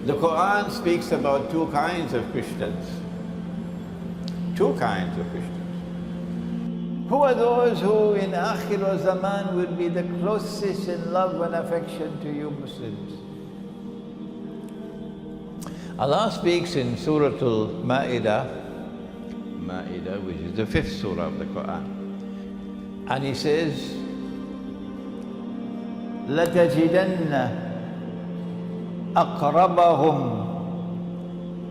The Quran speaks about two kinds of Christians. Two kinds of Christians. Who are those who in Akhir Zaman will be the closest in love and affection to you Muslims? Allah speaks in Surah Al-Ma'idah, which is the 5th surah of the Quran. And He says, لَتَجِدَنَّ أَقْرَبَهُمْ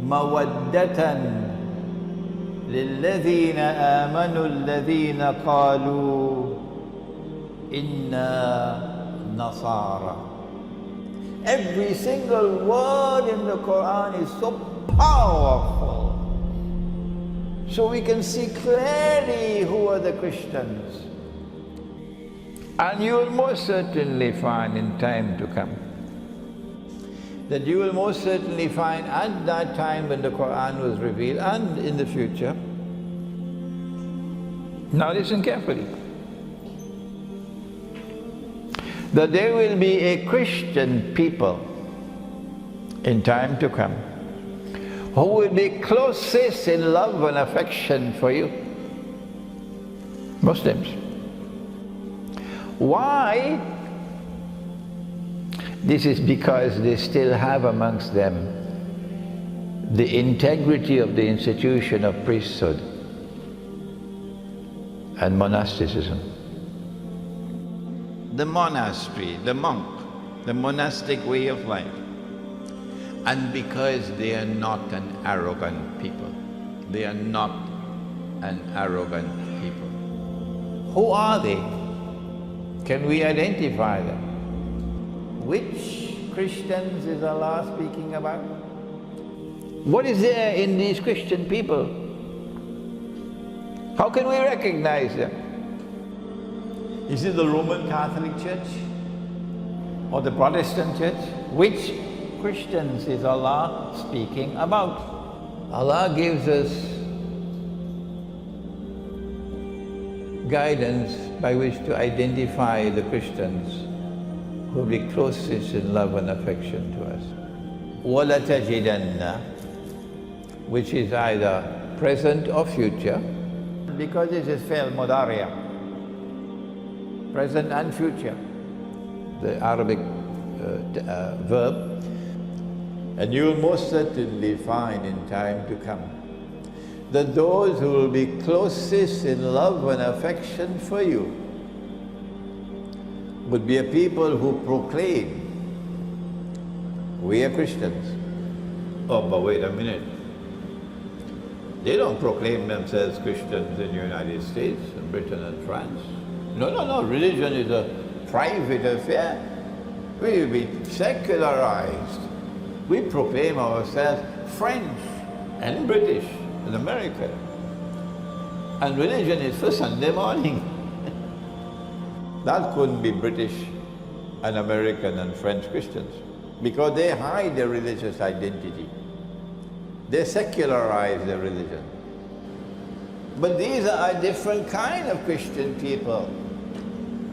مَوَدَّةً لِلَّذِينَ آمَنُوا الَّذِينَ قَالُوا إِنَّا نَصَارَى. Every single word in the Quran is so powerful. So we can see clearly who are the Christians. And you will most certainly find in time to come that you will most certainly find at that time when the Quran was revealed and in the future. Now listen carefully. That there will be a Christian people in time to come who will be closest in love and affection for you, Muslims. Why? This is because they still have amongst them the integrity of the institution of priesthood and monasticism. The monastery, the monk, the monastic way of life. And because they are not an arrogant people. They are not an arrogant people. Who are they? Can we identify them? Which Christians is Allah speaking about? What is there in these Christian people? How can we recognize them? Is it the Roman Catholic Church or the Protestant Church? Which Christians is Allah speaking about? Allah gives us guidance by which to identify the Christians who will be closest in love and affection to us. وَلَتَجِدَنَّ, which is either present or future, because it is fi'l mudariya, present and future, the Arabic verb. And you will most certainly find in time to come that those who will be closest in love and affection for you would be a people who proclaim, we are Christians. Oh, but wait a minute. They don't proclaim themselves Christians in the United States and Britain and France. No. Religion is a private affair. We will be secularized. We proclaim ourselves French and British and American. And religion is for Sunday morning. That couldn't be British and American and French Christians because they hide their religious identity. They secularize their religion. But these are a different kind of Christian people.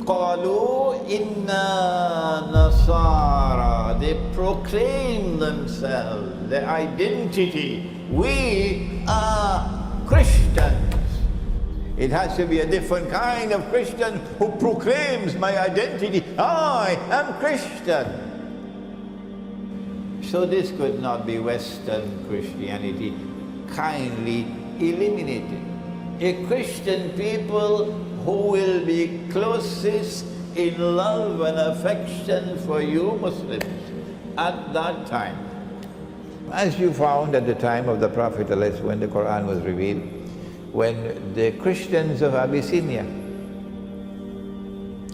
قَالُوا إِنَّا نَصَارَى. They proclaim themselves, their identity. We are Christians. It has to be a different kind of Christian who proclaims my identity. I am Christian. So this could not be Western Christianity. Kindly eliminated. A Christian people who will be closest in love and affection for you Muslims at that time. As you found at the time of the Prophet when the Quran was revealed, when the Christians of Abyssinia,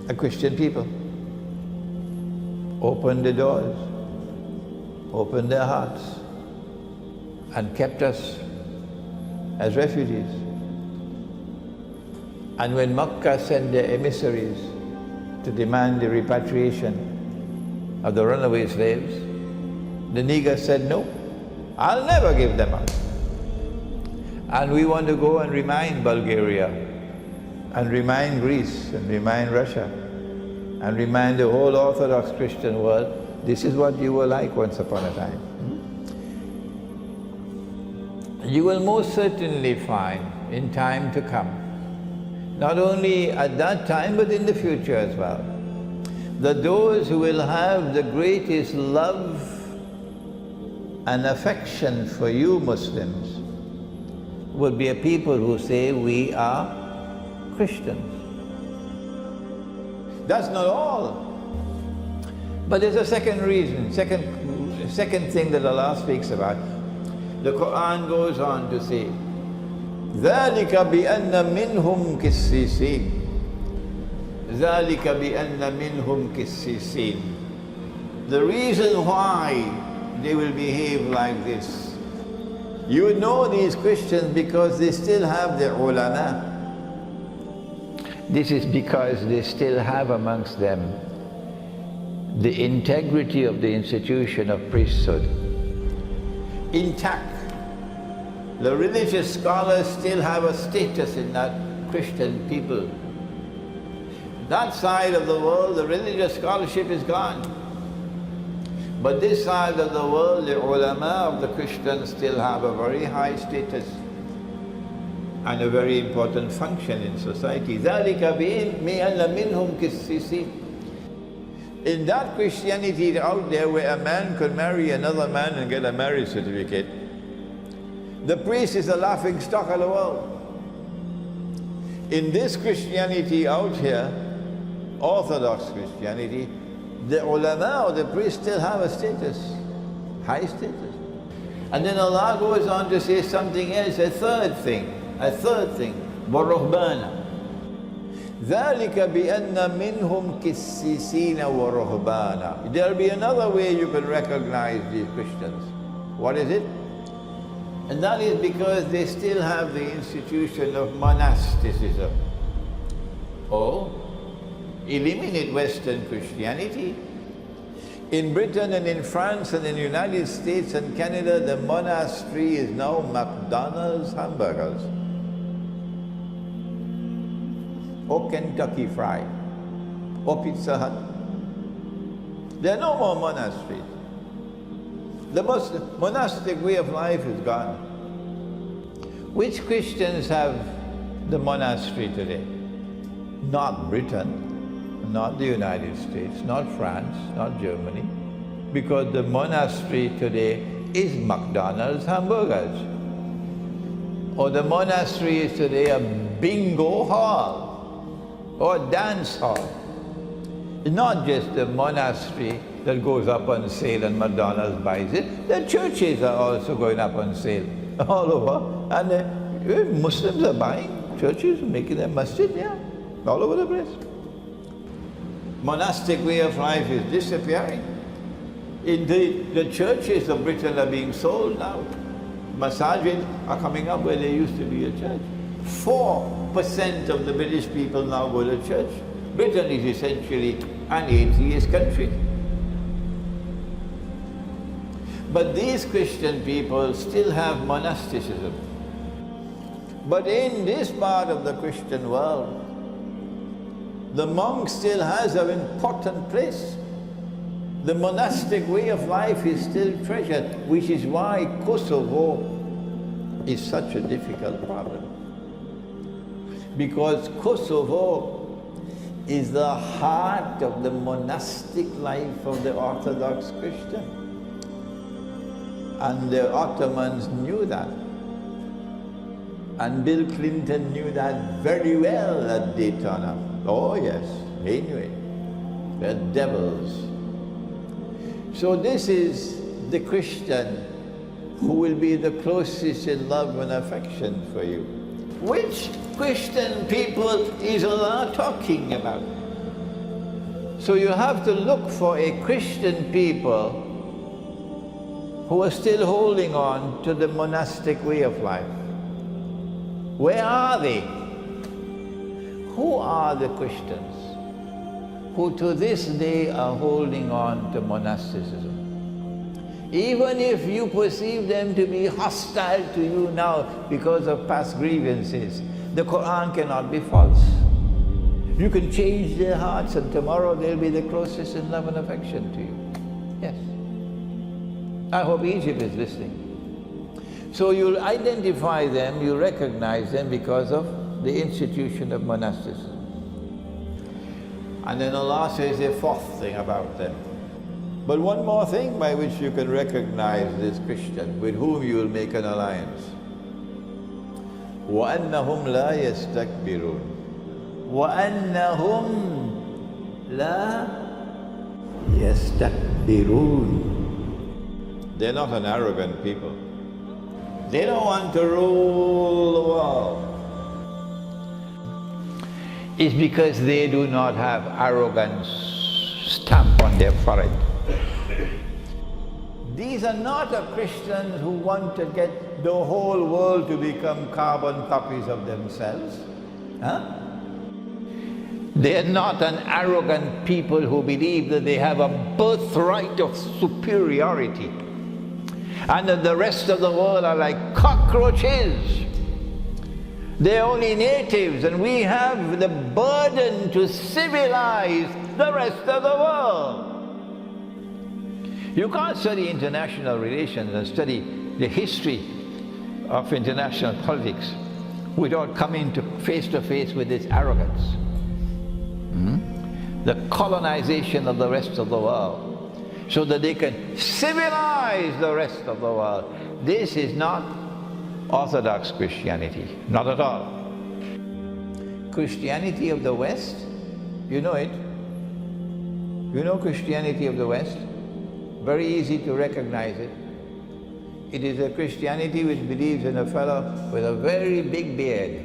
a Christian people, opened the doors, opened their hearts, and kept us as refugees. And when Makkah sent their emissaries to demand the repatriation of the runaway slaves, the Negus said, no, I'll never give them up. And we want to go and remind Bulgaria, and remind Greece, and remind Russia, and remind the whole Orthodox Christian world, this is what you were like once upon a time. you will most certainly find in time to come, not only at that time but in the future as well, that those who will have the greatest love and affection for you Muslims will be a people who say we are Christians. That's not all. But there's a second reason, second thing that Allah speaks about. The Quran goes on to say, ذَلِكَ بِأَنَّ مِنْهُمْ كِسِّسِينَ ذَلِكَ بِأَنَّ مِنْهُمْ كِسِّسِينَ. The reason why they will behave like this, you know these Christians because they still have their ulama. This is because they still have amongst them the integrity of the institution of priesthood intact. The religious scholars still have a status in that Christian people. That side of the world, the religious scholarship is gone. But this side of the world, the ulama of the Christians still have a very high status and a very important function in society. ذَلِكَ بِإِنْ مِنْهُمْ كِسِّسِينَ. In that Christianity out there where a man could marry another man and get a marriage certificate, the priest is the laughing stock of the world. In this Christianity out here, Orthodox Christianity, the ulama or the priest still have a status, high status. And then Allah goes on to say something else, a third thing, وَالرُّهْبَانَ ذَلِكَ بِأَنَّ مِنْهُمْ كِسِّسِينَ وَرُهْبَانَ. There'll be another way you can recognize these Christians. What is it? And that is because they still have the institution of monasticism. Oh, eliminate Western Christianity. In Britain and in France and in the United States and Canada, the monastery is now McDonald's hamburgers, or Kentucky Fried, or Pizza Hut. There are no more monasteries. The monastic way of life is gone. Which Christians have the monastery today? Not Britain, not the United States, not France, not Germany, because the monastery today is McDonald's hamburgers. Or the monastery is today a bingo hall or a dance hall. It's not just the monastery that goes up on sale and McDonald's buys it. The churches are also going up on sale all over. And Muslims are buying churches, making them masjid, yeah, all over the place. Monastic way of life is disappearing. Indeed, the churches of Britain are being sold now. Masajid are coming up where there used to be a church. 4% of the British people now go to church. Britain is essentially an atheist country. But these Christian people still have monasticism. But in this part of the Christian world, the monk still has an important place. The monastic way of life is still treasured, which is why Kosovo is such a difficult problem. Because Kosovo is the heart of the monastic life of the Orthodox Christian. And the Ottomans knew that. And Bill Clinton knew that very well at Daytona. Oh yes, he knew it. They're devils. So this is the Christian who will be the closest in love and affection for you. Which Christian people is Allah talking about? So you have to look for a Christian people who are still holding on to the monastic way of life. Where are they? Who are the Christians who to this day are holding on to monasticism? Even if you perceive them to be hostile to you now because of past grievances, the Quran cannot be false. You can change their hearts and tomorrow they'll be the closest in love and affection to you. Yes. I hope Egypt is listening. So you'll identify them, you recognize them because of the institution of monasticism. And then Allah says a fourth thing about them. But one more thing by which you can recognize this Christian with whom you will make an alliance. وَأَنَّهُمْ لَا يَسْتَكْبِرُونَ وَأَنَّهُمْ لَا يَسْتَكْبِرُونَ. They're not an arrogant people. They don't want to rule the world. It's because they do not have arrogance stamped on their forehead. These are not a Christians who want to get the whole world to become carbon copies of themselves. Huh? They are not an arrogant people who believe that they have a birthright of superiority and that the rest of the world are like cockroaches. They're only natives, and we have the burden to civilize the rest of the world. You can't study international relations and study the history of international politics without coming to face with this arrogance. The colonization of the rest of the world so that they can civilize the rest of the world. This is not Orthodox Christianity, not at all. Christianity of the West, you know it. You know Christianity of the West? Very easy to recognize it. It is a Christianity which believes in a fellow with a very big beard.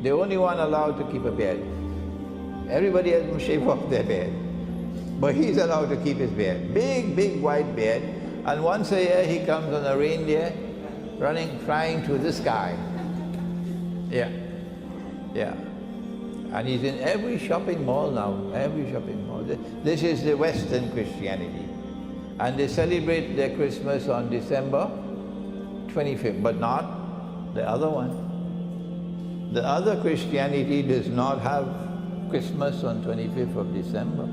The only one allowed to keep a beard. Everybody has to shave off their beard. But he's allowed to keep his beard. Big, big white beard. And once a year he comes on a reindeer flying through the sky. Yeah. And he's in every shopping mall now, every shopping mall. This is the Western Christianity. And they celebrate their Christmas on December 25th, but not the other one. The other Christianity does not have Christmas on 25th of December.